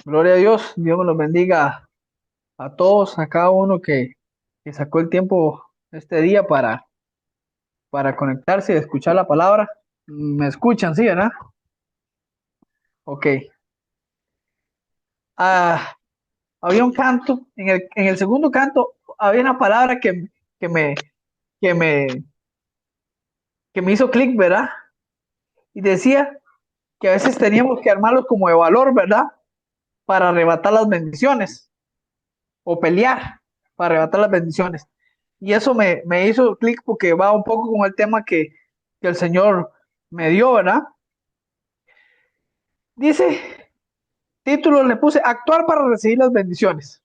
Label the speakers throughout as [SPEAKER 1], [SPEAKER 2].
[SPEAKER 1] Gloria a Dios, Dios me los bendiga a todos, a cada uno que sacó el tiempo este día para conectarse y escuchar la palabra. ¿Me escuchan, sí, verdad? Ok. Ah, había un canto, en el segundo canto había una palabra que me, que me, que me hizo clic, ¿verdad? Y decía que a veces teníamos que armarlos como de valor, ¿verdad? Para arrebatar las bendiciones o pelear para arrebatar las bendiciones. Y eso me hizo clic porque va un poco con el tema que el Señor me dio, ¿verdad? Dice, título le puse, actuar para recibir las bendiciones,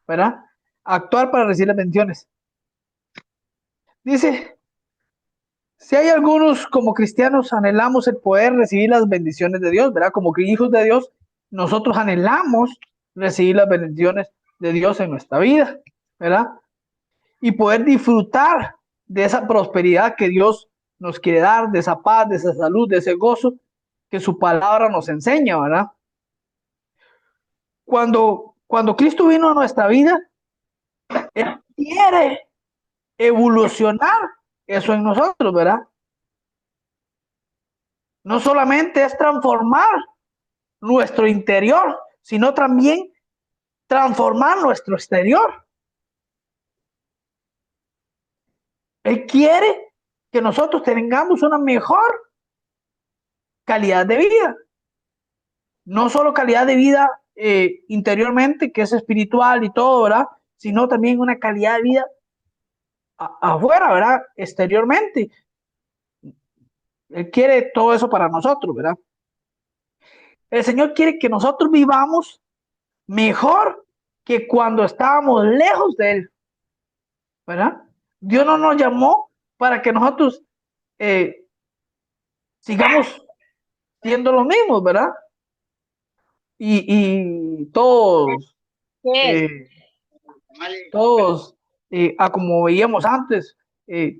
[SPEAKER 1] ¿verdad? Actuar para recibir las bendiciones. Dice, si hay algunos como cristianos anhelamos el poder recibir las bendiciones de Dios, ¿verdad? Como que hijos de Dios, nosotros anhelamos recibir las bendiciones de Dios en nuestra vida, ¿verdad? Y poder disfrutar de esa prosperidad que Dios nos quiere dar, de esa paz, de esa salud, de ese gozo que su palabra nos enseña, ¿verdad? Cuando Cristo vino a nuestra vida, Él quiere evolucionar eso en nosotros, ¿verdad? No solamente es transformar nuestro interior, sino también transformar nuestro exterior. Él quiere que nosotros tengamos una mejor calidad de vida. No solo calidad de vida interiormente, que es espiritual y todo, ¿verdad? Sino también una calidad de vida afuera, ¿verdad? Exteriormente. Él quiere todo eso para nosotros, ¿verdad? El Señor quiere que nosotros vivamos mejor que cuando estábamos lejos de Él, ¿verdad? Dios no nos llamó para que nosotros eh, sigamos siendo los mismos, ¿verdad? Y
[SPEAKER 2] ¿Qué?
[SPEAKER 1] eh, todos a como veíamos antes, eh,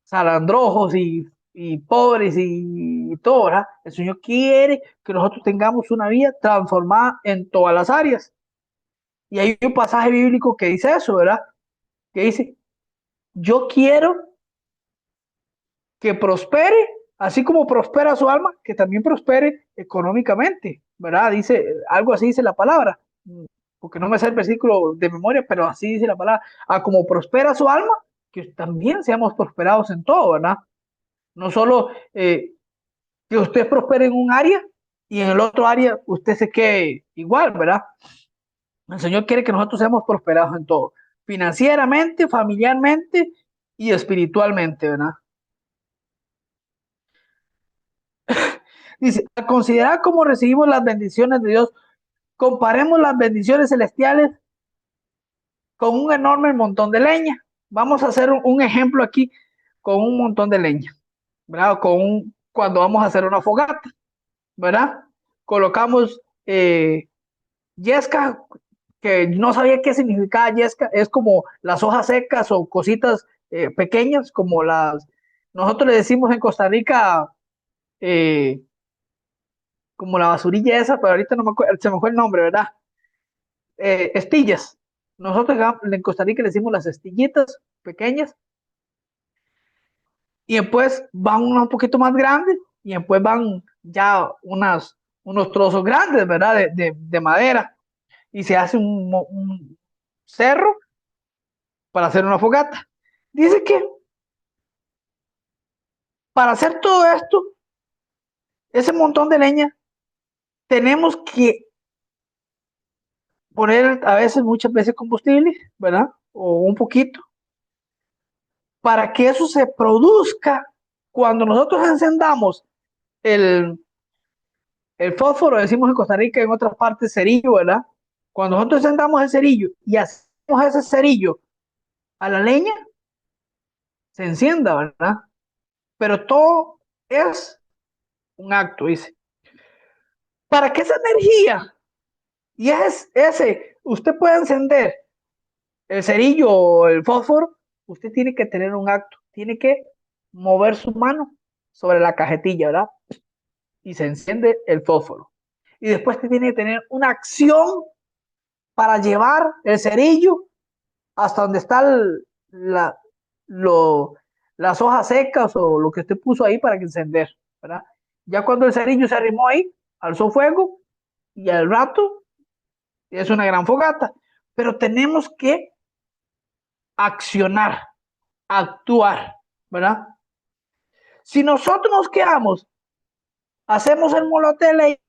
[SPEAKER 1] salandrojos y pobres y todo, ¿verdad? El Señor quiere que nosotros tengamos una vida transformada en todas las áreas. Y hay un pasaje bíblico que dice eso, ¿verdad? Que dice, yo quiero que prospere, así como prospera su alma, que también prospere económicamente, ¿verdad? Dice, algo así dice la palabra, porque no me sé el versículo de memoria, pero así dice la palabra, a como prospera su alma, que también seamos prosperados en todo, ¿verdad? No solo que usted prospere en un área y en el otro área usted se quede igual, ¿verdad? El Señor quiere que nosotros seamos prosperados en todo, financieramente, familiarmente y espiritualmente, ¿verdad? Dice, al considerar cómo recibimos las bendiciones de Dios, comparemos las bendiciones celestiales con un enorme montón de leña. Vamos a hacer un ejemplo aquí con un montón de leña, ¿verdad? Cuando vamos a hacer una fogata, ¿verdad? Colocamos yesca, que no sabía qué significaba yesca, es como las hojas secas o cositas pequeñas, nosotros le decimos en Costa Rica, eh, como la basurilla esa, pero ahorita no me acuerdo, se me fue el nombre, ¿verdad? Estillas. Nosotros en Costa Rica le decimos las estillitas pequeñas y después van unos un poquito más grandes y después van ya unos trozos grandes, ¿verdad? De madera y se hace un cerro para hacer una fogata. Dice que para hacer todo esto, ese montón de leña, tenemos que poner a veces, muchas veces combustible, ¿verdad? O un poquito, para que eso se produzca cuando nosotros encendamos el, el fósforo, decimos en Costa Rica, en otras partes cerillo, ¿verdad? Cuando nosotros encendamos el cerillo y hacemos ese cerillo a la leña, se encienda, ¿verdad? Pero todo es un acto, dice. Para que esa energía y usted puede encender el cerillo o el fósforo, usted tiene que tener un acto, tiene que mover su mano sobre la cajetilla, ¿verdad? Y se enciende el fósforo. y después te tiene que tener una acción para llevar el cerillo hasta donde está lo, las hojas secas o lo que usted puso ahí para que encender, ¿verdad? Ya cuando el cerillo se arrimó ahí, alzó fuego y al rato es una gran fogata. Pero tenemos que accionar, actuar, ¿verdad? Si nosotros nos quedamos, hacemos el molotele y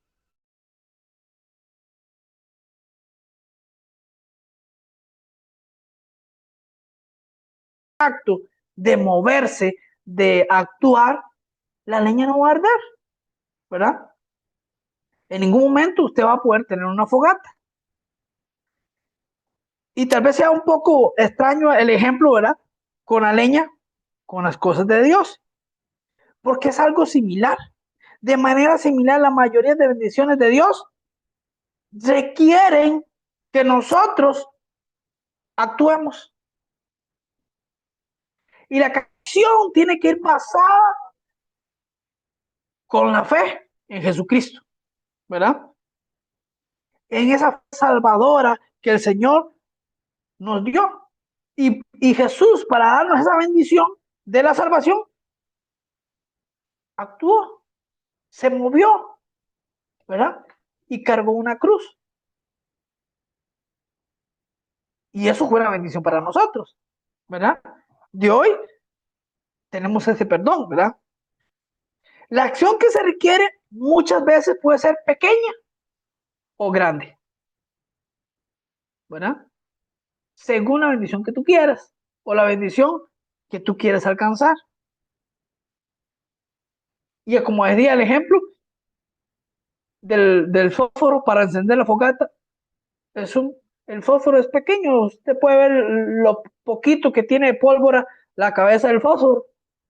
[SPEAKER 1] acto de moverse, de actuar, la leña no va a arder, ¿verdad? En ningún momento usted va a poder tener una fogata. Y tal vez sea un poco extraño el ejemplo, ¿verdad? Con la leña, con las cosas de Dios, porque es algo similar. De manera similar, la mayoría de bendiciones de Dios requieren que nosotros actuemos. Y la acción tiene que ir basada con la fe en Jesucristo, ¿verdad? En esa salvadora que el Señor nos dio. Y Jesús, para darnos esa bendición de la salvación, actuó, se movió, ¿verdad? Y cargó una cruz. Y eso fue una bendición para nosotros, ¿verdad? De hoy tenemos ese perdón, ¿verdad? La acción que se requiere muchas veces puede ser pequeña o grande, ¿verdad? Según la bendición que tú quieras o la bendición que tú quieres alcanzar. Y como decía el ejemplo del fósforo para encender la fogata, el fósforo es pequeño, usted puede ver lo poquito que tiene de pólvora la cabeza del fósforo.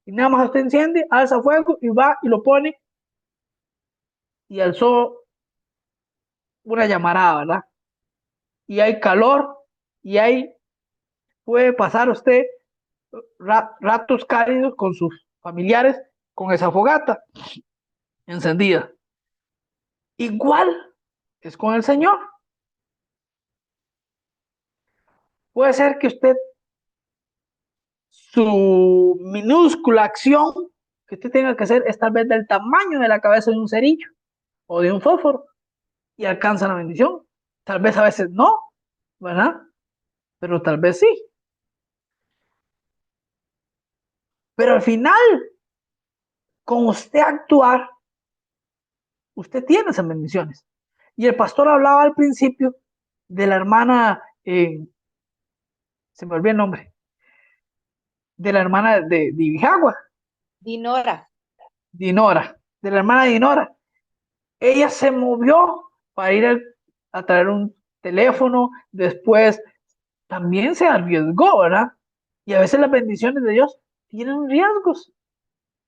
[SPEAKER 1] Y nada más usted enciende, alza fuego y va y lo pone y alzó una llamarada, ¿verdad? Y hay calor y ahí puede pasar usted ratos cálidos con sus familiares con esa fogata encendida. Igual es con el Señor. Puede ser que usted, su minúscula acción que usted tenga que hacer es tal vez del tamaño de la cabeza de un cerillo o de un fósforo y alcanza la bendición. Tal vez a veces no, ¿verdad? Pero tal vez sí. Pero al final, con usted actuar, usted tiene esas bendiciones. Y el pastor hablaba al principio de la hermana, se me olvidó el nombre, de la hermana de Ibijagua,
[SPEAKER 2] Dinora.
[SPEAKER 1] Dinora, de la hermana Dinora. Ella se movió para ir a traer un teléfono, después también se arriesgó, ¿verdad? Y a veces las bendiciones de Dios tienen riesgos.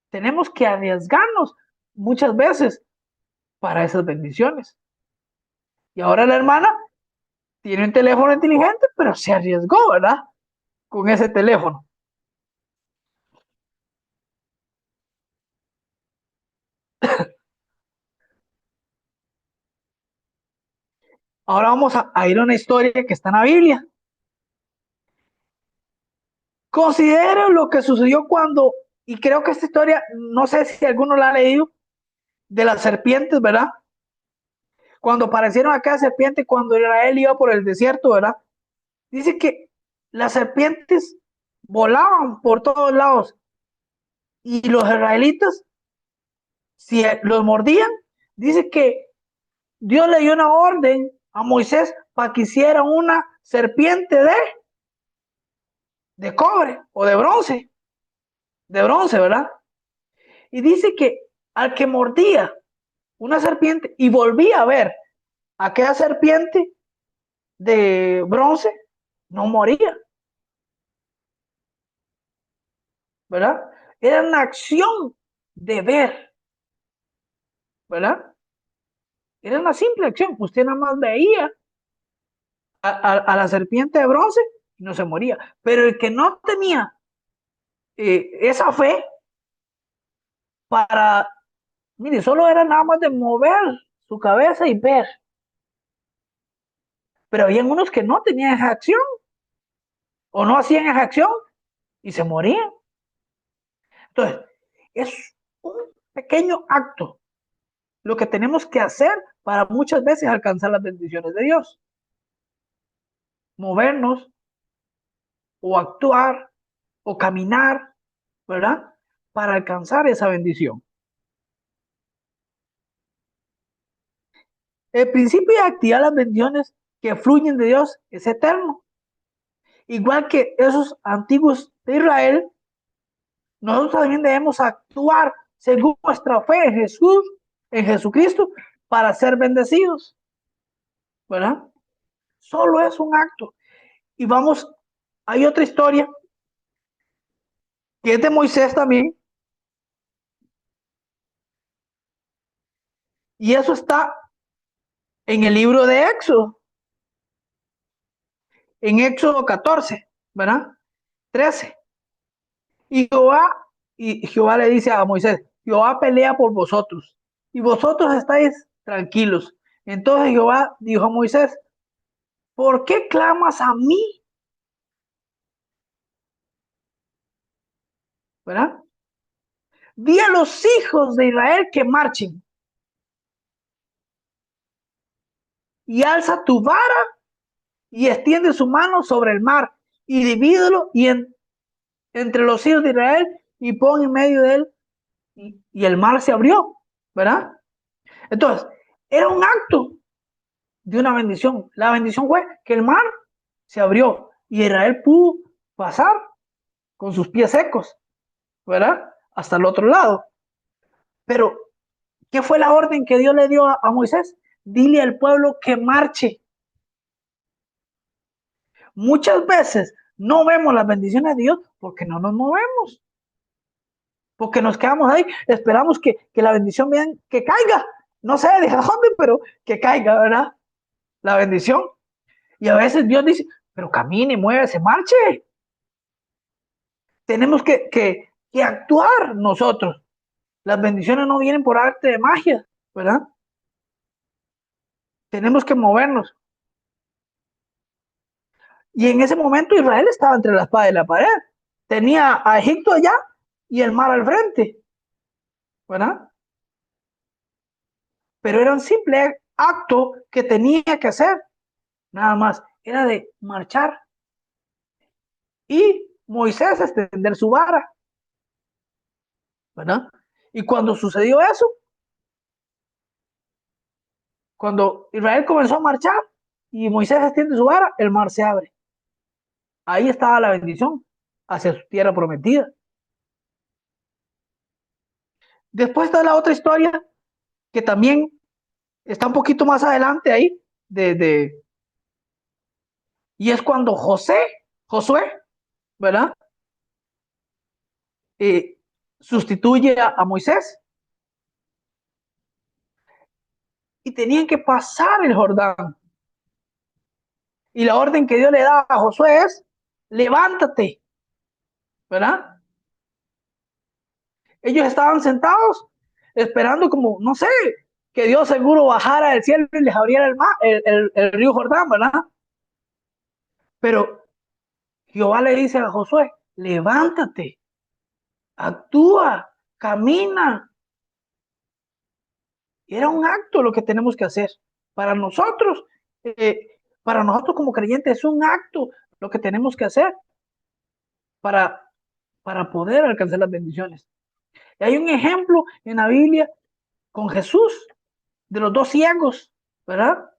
[SPEAKER 1] Tenemos que arriesgarnos muchas veces para esas bendiciones. Y ahora la hermana tiene un teléfono inteligente, pero se arriesgó, ¿verdad? Con ese teléfono. Ahora vamos a ir a una historia que está en la Biblia. Considero lo que sucedió cuando, y creo que esta historia, no sé si alguno la ha leído, de las serpientes, ¿verdad? Cuando aparecieron acá serpientes, cuando Israel iba por el desierto, ¿verdad? Dice que las serpientes volaban por todos lados y los israelitas, si los mordían, dice que Dios le dio una orden a Moisés para que hiciera una serpiente de cobre o de bronce, ¿verdad? Y dice que al que mordía una serpiente y volvía a ver aquella serpiente de bronce, no moría, ¿verdad? Era una acción de ver, ¿verdad? Era una simple acción. Usted nada más veía a la serpiente de bronce y no se moría. Pero el que no tenía esa fe para, mire, solo era nada más de mover su cabeza y ver. Pero habían unos que no tenían esa acción o no hacían esa acción y se morían. Entonces, es un pequeño acto lo que tenemos que hacer para muchas veces alcanzar las bendiciones de Dios. Movernos o actuar o caminar, ¿verdad? Para alcanzar esa bendición. El principio de activar las bendiciones que fluyen de Dios es eterno. Igual que esos antiguos de Israel, nosotros también debemos actuar según nuestra fe en Jesús, en Jesucristo, para ser bendecidos, ¿verdad? Solo es un acto. Y vamos, hay otra historia que es de Moisés también, y eso está en el libro de Éxodo, en Éxodo 14, ¿verdad? 13. Y Jehová le dice a Moisés, Jehová pelea por vosotros, y vosotros estáis tranquilos. Entonces Jehová dijo a Moisés, ¿por qué clamas a mí? ¿Verdad? Di a los hijos de Israel que marchen, y alza tu vara y extiende su mano sobre el mar, y divídelo entre los hijos de Israel, y pon en medio de él, y el mar se abrió, ¿verdad? Entonces, era un acto de una bendición. La bendición fue que el mar se abrió y Israel pudo pasar con sus pies secos, ¿verdad? Hasta el otro lado. Pero, ¿qué fue la orden que Dios le dio a Moisés? Dile al pueblo que marche. Muchas veces no vemos las bendiciones de Dios porque no nos movemos, porque nos quedamos ahí, esperamos que la bendición vean, que caiga, no sé de dónde, pero que caiga, ¿verdad? La bendición. Y a veces Dios dice, pero camine, muévase, marche. Tenemos que actuar nosotros. Las bendiciones no vienen por arte de magia, ¿verdad? Tenemos que movernos. Y en ese momento Israel estaba entre la espada y la pared. Tenía a Egipto allá y el mar al frente, ¿verdad? Pero era un simple acto que tenía que hacer, nada más. Era de marchar y Moisés extender su vara, ¿verdad? Y cuando sucedió eso, cuando Israel comenzó a marchar y Moisés extiende su vara, el mar se abre. Ahí estaba la bendición hacia su tierra prometida. Después está la otra historia que también está un poquito más adelante ahí, y es cuando Josué, ¿verdad? Eh, sustituye a Moisés y tenían que pasar el Jordán. Y la orden que Dios le da a Josué es, levántate, ¿verdad? Ellos estaban sentados esperando como, no sé, que Dios seguro bajara del cielo y les abriera el, mar, el río Jordán, ¿verdad? Pero Jehová le dice a Josué, levántate, actúa, camina. Era un acto lo que tenemos que hacer. Para nosotros, para nosotros como creyentes, es un acto lo que tenemos que hacer para, para poder alcanzar las bendiciones. Y hay un ejemplo en la Biblia con Jesús, de los dos ciegos, ¿verdad?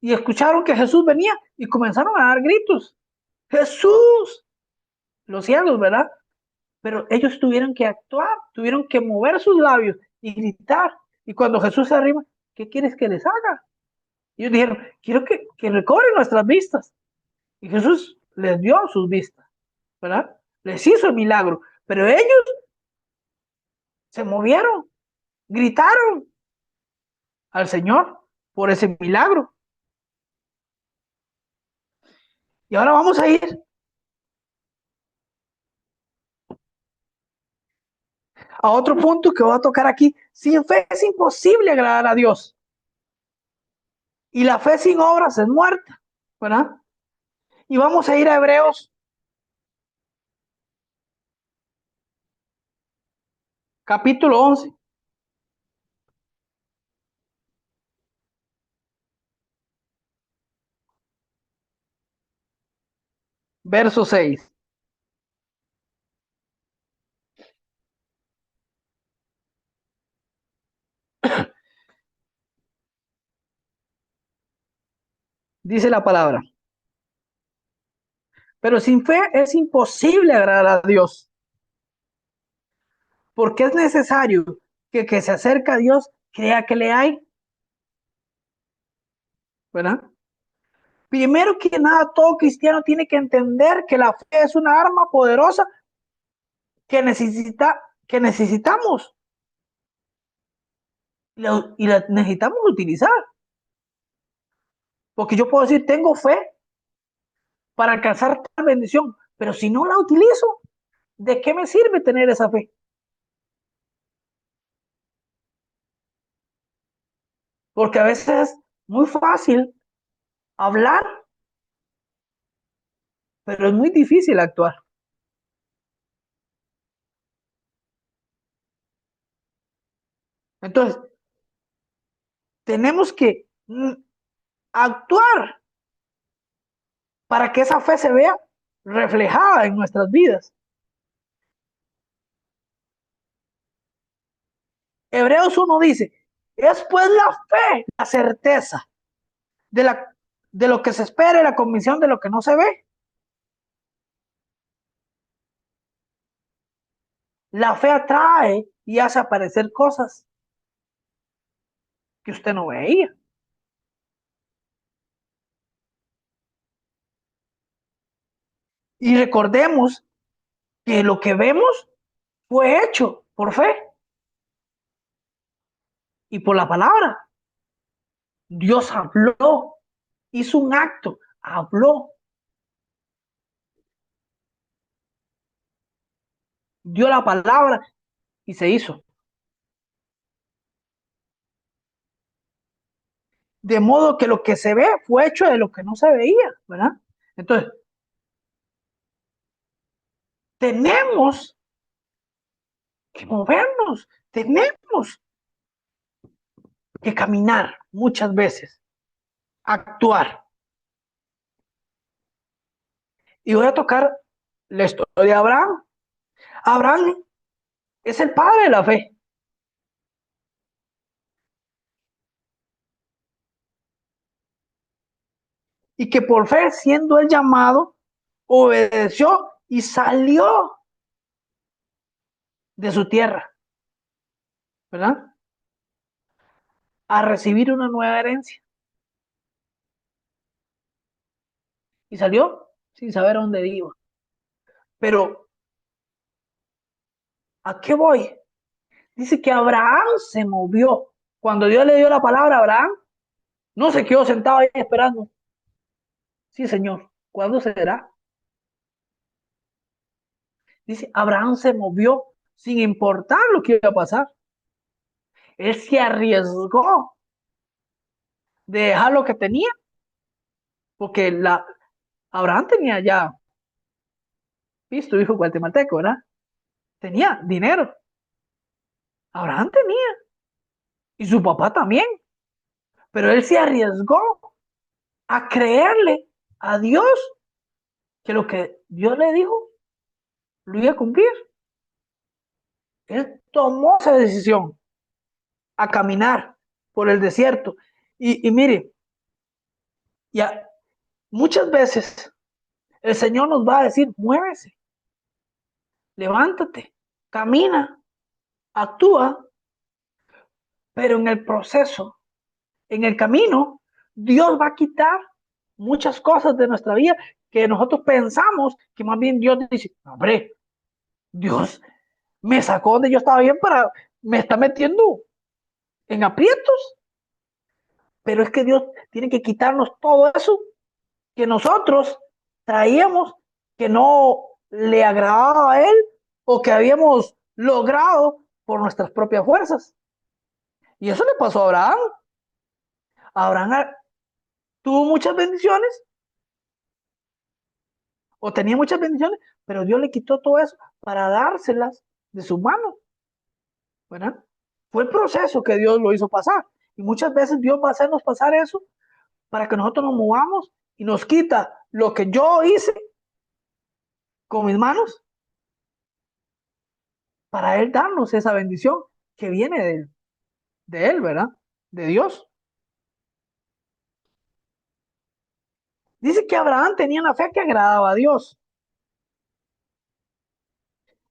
[SPEAKER 1] Y escucharon que Jesús venía y comenzaron a dar gritos. Jesús, los ciegos, ¿verdad? Pero ellos tuvieron que actuar, tuvieron que mover sus labios y gritar. Y cuando Jesús se arriba, ¿qué quieres que les haga? Y ellos dijeron, quiero que recobren nuestras vistas. Y Jesús les dio sus vistas, ¿verdad? Les hizo el milagro. Pero ellos se movieron, gritaron al Señor por ese milagro. Y ahora vamos a ir a otro punto que voy a tocar aquí. Sin fe es imposible agradar a Dios. Y la fe sin obras es muerta, ¿verdad? Y vamos a ir a Hebreos capítulo 11. Verso 6. Dice la palabra. Pero sin fe es imposible agradar a Dios. Porque es necesario que el que se acerca a Dios crea que le hay, ¿verdad? Primero que nada, todo cristiano tiene que entender que la fe es una arma poderosa que necesitamos y la necesitamos utilizar. Porque yo puedo decir, tengo fe para alcanzar tal bendición, pero si no la utilizo, ¿de qué me sirve tener esa fe? Porque a veces es muy fácil hablar, pero es muy difícil actuar. Entonces, tenemos que actuar para que esa fe se vea reflejada en nuestras vidas. Hebreos 1 dice, es pues la fe, la certeza de, de lo que se espera y la convicción de lo que no se ve. La fe atrae y hace aparecer cosas que usted no veía. Y recordemos que lo que vemos fue hecho por fe y por la palabra. Dios habló, hizo un acto, habló, dio la palabra y se hizo. De modo que lo que se ve fue hecho de lo que no se veía, ¿verdad? Entonces, tenemos que movernos, tenemos que caminar muchas veces, actuar. Y voy a tocar la historia de Abraham. Abraham es el padre de la fe. Y que por fe, siendo el llamado, obedeció y salió de su tierra, ¿verdad? A recibir una nueva herencia. Y salió sin saber a dónde iba. Pero, ¿a qué voy? Dice que Abraham se movió. Cuando Dios le dio la palabra a Abraham, no se quedó sentado ahí esperando. Sí, Señor, ¿cuándo será? Dice, Abraham se movió sin importar lo que iba a pasar. Él se arriesgó de dejar lo que tenía, porque Abraham tenía ya, visto, hijo guatemalteco, ¿verdad? Tenía dinero. Abraham tenía. Y su papá también. Pero él se arriesgó a creerle a Dios que lo que Dios le dijo lo iba a cumplir. Él tomó esa decisión a caminar por el desierto. Y mire, ya muchas veces el Señor nos va a decir, muévese, levántate, camina, actúa, pero en el proceso, en el camino, Dios va a quitar muchas cosas de nuestra vida que nosotros pensamos que más bien Dios dice, hombre, Dios me sacó donde yo estaba bien me está metiendo en aprietos, pero es que Dios tiene que quitarnos todo eso que nosotros traíamos que no le agradaba a él o que habíamos logrado por nuestras propias fuerzas. Y eso le pasó a Abraham. Abraham tuvo muchas bendiciones o tenía muchas bendiciones, pero Dios le quitó todo eso para dárselas de su mano, ¿verdad? Fue el proceso que Dios lo hizo pasar. Y muchas veces Dios va a hacernos pasar eso para que nosotros nos movamos y nos quita lo que yo hice con mis manos para Él darnos esa bendición que viene de Él, ¿verdad? De Dios. Dice que Abraham tenía una fe que agradaba a Dios.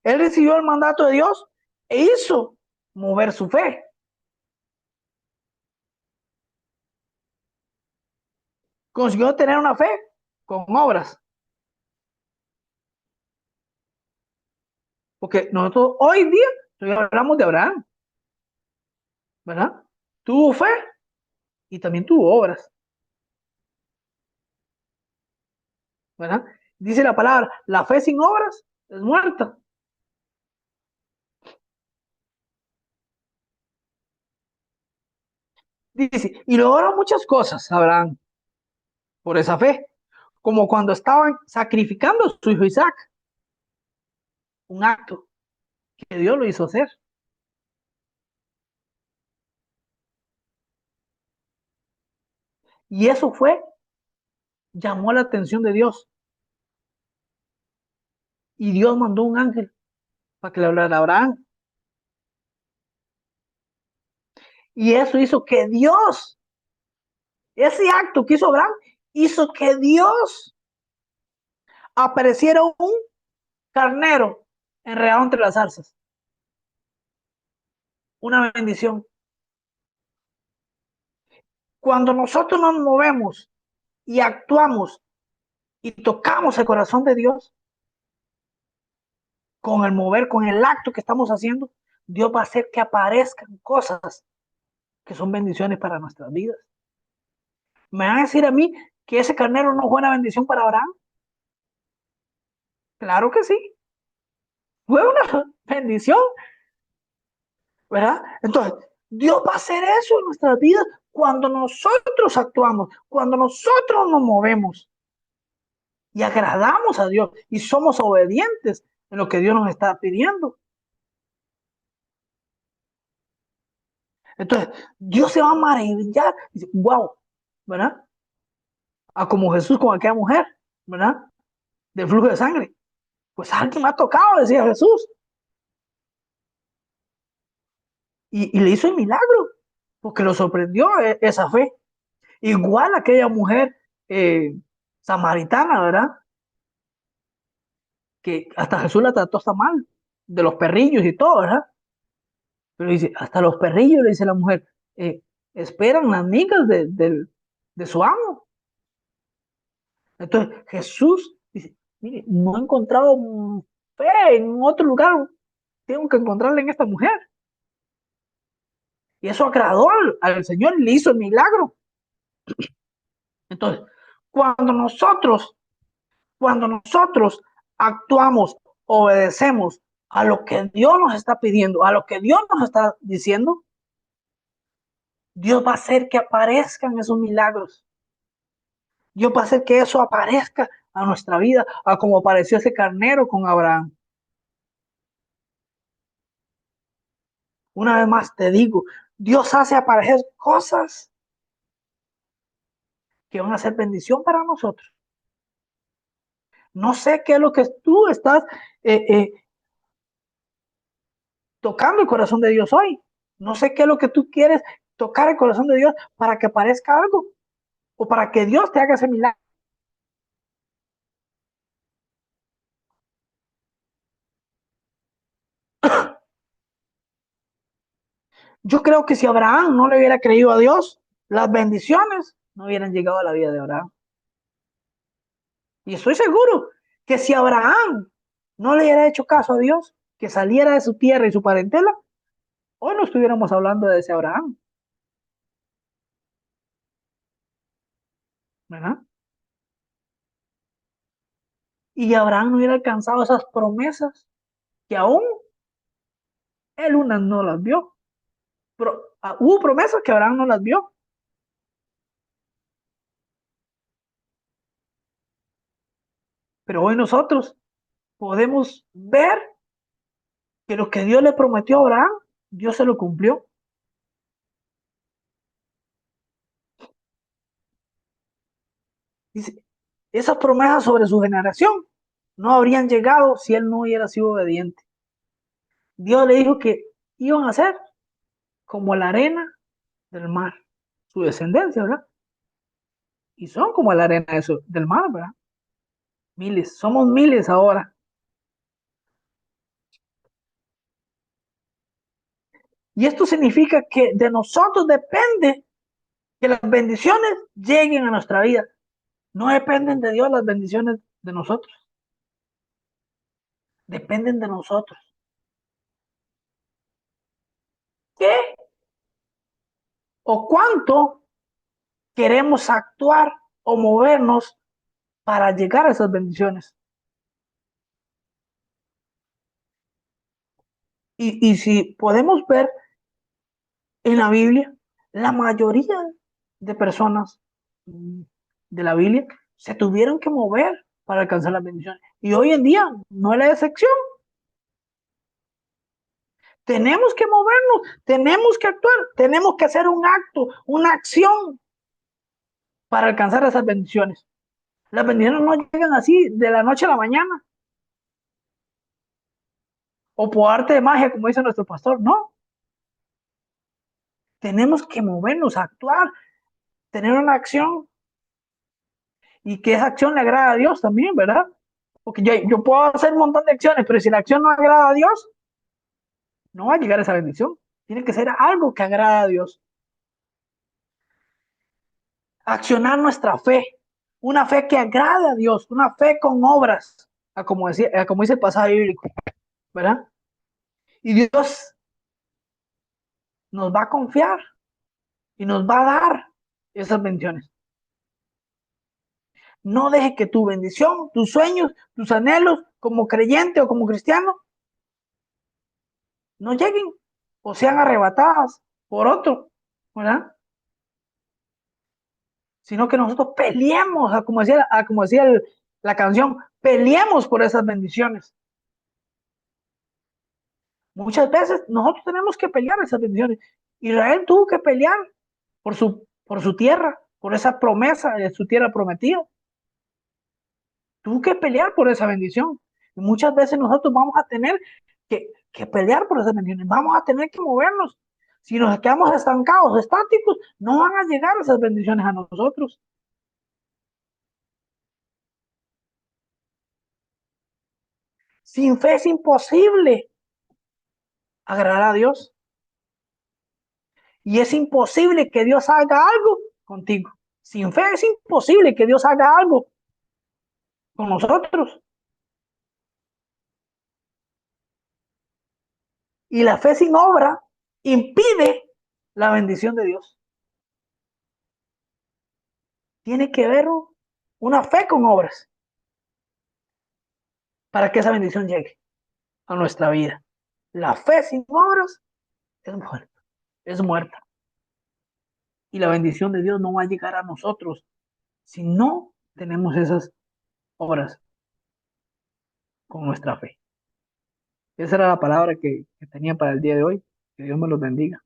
[SPEAKER 1] Él recibió el mandato de Dios e hizo mover su fe. Consiguió tener una fe con obras. Porque nosotros hoy día hablamos de Abraham, ¿verdad? Tuvo fe y también tuvo obras, ¿verdad? Dice la palabra, la fe sin obras es muerta. Dice, y logró muchas cosas, Abraham, por esa fe, como cuando estaban sacrificando a su hijo Isaac, un acto que Dios lo hizo hacer. Y eso llamó la atención de Dios. Y Dios mandó un ángel para que le hablara a Abraham. Y eso hizo que Dios, ese acto que hizo Abraham, hizo que Dios apareciera un carnero enredado entre las zarzas. Una bendición. Cuando nosotros nos movemos y actuamos y tocamos el corazón de Dios, con el mover, con el acto que estamos haciendo, Dios va a hacer que aparezcan cosas que son bendiciones para nuestras vidas. ¿Me van a decir a mí que ese carnero no fue una bendición para Abraham? Claro que sí, fue una bendición, ¿verdad? Entonces, Dios va a hacer eso en nuestras vidas cuando nosotros actuamos, cuando nosotros nos movemos y agradamos a Dios y somos obedientes en lo que Dios nos está pidiendo. Entonces, Dios se va a maravillar y dice, wow, ¿verdad? A como Jesús con aquella mujer, ¿verdad? Del flujo de sangre. Pues alguien me ha tocado, decía Jesús. Y le hizo el milagro, porque lo sorprendió esa fe. Igual aquella mujer samaritana, ¿verdad? Que hasta Jesús la trató hasta mal, de los perrillos y todo, ¿verdad? Pero dice, hasta los perrillos, le dice la mujer, eh, esperan las migas de su amo. Entonces Jesús dice, mire, no he encontrado fe en otro lugar, tengo que encontrarla en esta mujer. Y eso agradó al Señor y le hizo el milagro. Entonces, cuando nosotros, cuando nosotros actuamos, obedecemos a lo que Dios nos está pidiendo, a lo que Dios nos está diciendo, Dios va a hacer que aparezcan esos milagros. Dios va a hacer que eso aparezca a nuestra vida, a como apareció ese carnero con Abraham. Una vez más te digo, Dios hace aparecer cosas que van a ser bendición para nosotros. No sé qué es lo que tú estás tocando el corazón de Dios hoy. No sé qué es lo que tú quieres tocar el corazón de Dios para que aparezca algo o para que Dios te haga ese milagro. Yo creo que si Abraham no le hubiera creído a Dios, las bendiciones no hubieran llegado a la vida de Abraham. Y estoy seguro que si Abraham no le hubiera hecho caso a Dios, que saliera de su tierra y su parentela, hoy no estuviéramos hablando de ese Abraham, ¿verdad? Y Abraham no hubiera alcanzado esas promesas que aún Él unas no las vio. Hubo promesas que Abraham no las vio. Pero hoy nosotros podemos ver que lo que Dios le prometió a Abraham, Dios se lo cumplió. Dice, esas promesas sobre su generación no habrían llegado si él no hubiera sido obediente. Dios le dijo que iban a ser como la arena del mar, su descendencia, ¿verdad? Y son como la arena del mar, ¿verdad? Miles, somos miles ahora. Y esto significa que de nosotros depende que las bendiciones lleguen a nuestra vida. No dependen de Dios las bendiciones de nosotros. Dependen de nosotros. ¿Qué o cuánto queremos actuar o movernos para llegar a esas bendiciones? Y si podemos ver en la Biblia, la mayoría de personas de la Biblia se tuvieron que mover para alcanzar las bendiciones. Y hoy en día no es la excepción. Tenemos que movernos, tenemos que actuar, tenemos que hacer un acto, una acción para alcanzar esas bendiciones. Las bendiciones no llegan así de la noche a la mañana o por arte de magia, como dice nuestro pastor. No, tenemos que movernos, actuar, tener una acción y que esa acción le agrada a Dios también, ¿verdad? Porque yo puedo hacer un montón de acciones, pero si la acción no agrada a Dios, no va a llegar a esa bendición. Tiene que ser algo que agrada a Dios. Accionar nuestra fe, una fe que agrade a Dios, una fe con obras, como dice el pasaje bíblico, ¿verdad? Y Dios nos va a confiar y nos va a dar esas bendiciones. No deje que tu bendición, tus sueños, tus anhelos como creyente o como cristiano no lleguen o sean arrebatadas por otro, ¿verdad? Sino que nosotros peleemos, como decía la canción, peleemos por esas bendiciones. Muchas veces nosotros tenemos que pelear esas bendiciones. Israel tuvo que pelear por su tierra, por esa promesa de su tierra prometida. Tuvo que pelear por esa bendición. Y muchas veces nosotros vamos a tener que pelear por esas bendiciones. Vamos a tener que movernos. Si nos quedamos estancados, estáticos, no van a llegar esas bendiciones a nosotros. Sin fe es imposible agradar a Dios. Y es imposible que Dios haga algo contigo. Sin fe es imposible que Dios haga algo con nosotros. Y la fe sin obra impide la bendición de Dios. Tiene que haber una fe con obras para que esa bendición llegue a nuestra vida. La fe sin obras es muerta, es muerta. Y la bendición de Dios no va a llegar a nosotros si no tenemos esas obras con nuestra fe. Esa era la palabra que tenía para el día de hoy. Que Dios me los bendiga.